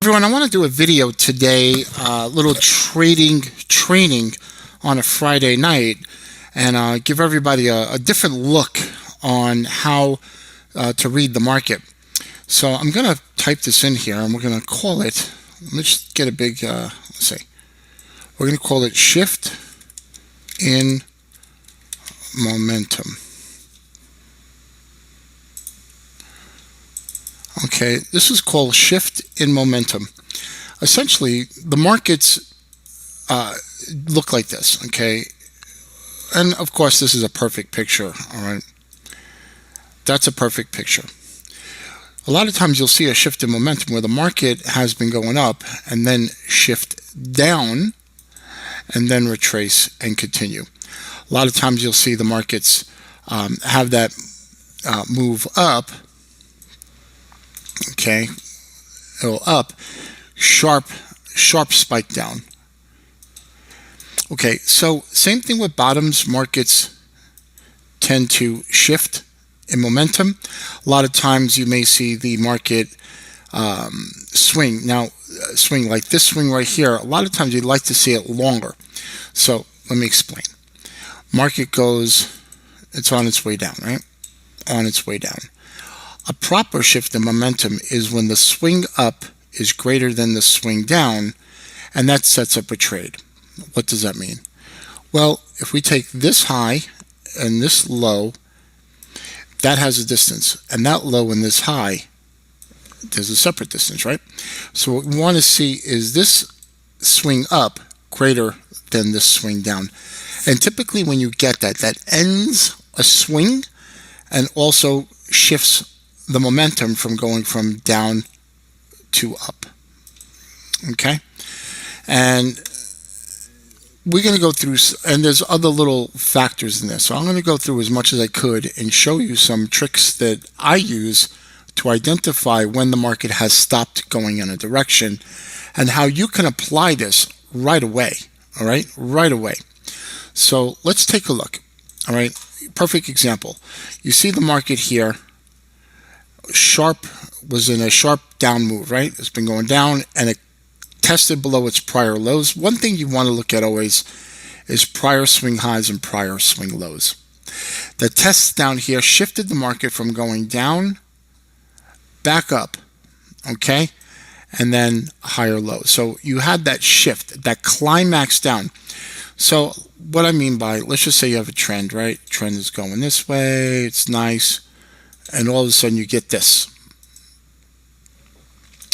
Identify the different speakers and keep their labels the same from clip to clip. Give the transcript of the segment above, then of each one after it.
Speaker 1: Everyone, I want to do a video today, little trading training on a Friday night, and give everybody a different look on how to read the market. So I'm going to type this in here, and we're going to call it, let's get a big, let's see, we're going to call it shift in momentum. Okay, this is called shift in momentum. Essentially, the markets look like this, okay? And of course, this is a perfect picture, all right? That's a perfect picture. A lot of times you'll see a shift in momentum where the market has been going up and then shift down and then retrace and continue. A lot of times you'll see the markets have that move up. Okay, it'll up, sharp spike down. Okay, so same thing with bottoms. Markets tend to shift in momentum. A lot of times you may see the market swing. Now, swing like this swing right here, a lot of times you'd like to see it longer. So let me explain. Market goes, it's on its way down, right? On its way down. A proper shift in momentum is when the swing up is greater than the swing down, and that sets up a trade. What does that mean? Well, if we take this high and this low, that has a distance, and that low and this high, there's a separate distance, right? So what we want to see is this swing up greater than this swing down. And typically when you get that, that ends a swing and also shifts the momentum from going from down to up. Okay, and we're going to go through, and there's other little factors in this, so I'm going to go through as much as I could and show you some tricks that I use to identify when the market has stopped going in a direction and how you can apply this right away. All right, right away. So let's take a look. All right, perfect example. You see the market here was in a sharp down move, right? It's been going down and it tested below its prior lows. One thing you want to look at always is prior swing highs and prior swing lows. The test down here shifted the market from going down back up, okay, and then higher low. So you had that shift, that climax down. So what I mean by, let's just say you have a trend, right? Trend is going this way, it's nice, and all of a sudden you get this.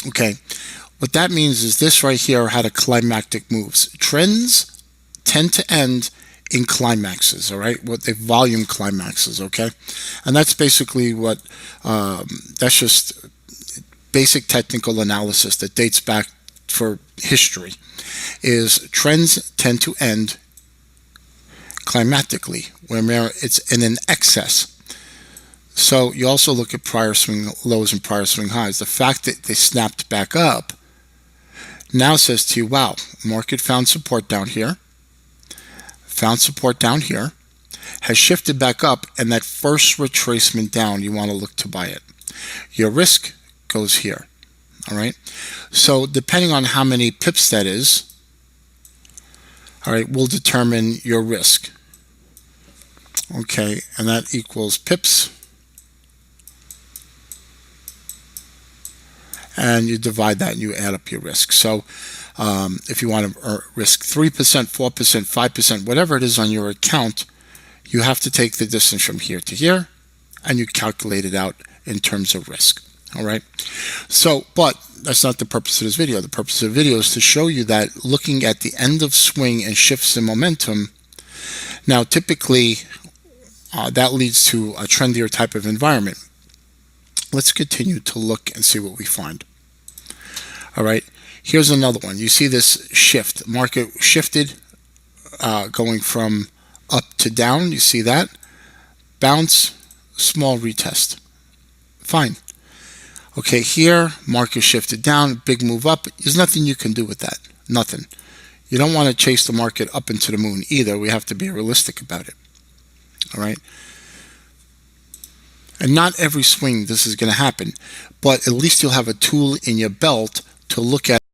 Speaker 1: Okay, what that means is this right here had a climactic moves. Trends tend to end in climaxes, all right? What they volume climaxes, okay? And that's basically what, that's just basic technical analysis that dates back for history, is trends tend to end climatically, where it's in an excess. So you also look at prior swing lows and prior swing highs. The fact that they snapped back up now says to you, wow, market found support down here, found support down here, has shifted back up, and that first retracement down, you want to look to buy it. Your risk goes here, all right? So depending on how many pips that is, all right, will determine your risk. Okay, and that equals pips. And you divide that and you add up your risk. So if you want to risk 3%, 4%, 5%, whatever it is on your account, you have to take the distance from here to here and you calculate it out in terms of risk. All right. So, but that's not the purpose of this video. The purpose of the video is to show you that looking at the end of swing and shifts in momentum, now typically that leads to a trendier type of environment. Let's continue to look and see what we find. All right, here's another one. You see this shift. Market shifted going from up to down. You see that? Bounce, small retest. Fine. Okay, here, market shifted down, big move up. There's nothing you can do with that. Nothing. You don't want to chase the market up into the moon either. We have to be realistic about it. All right? And not every swing this is going to happen, but at least you'll have a tool in your belt to look at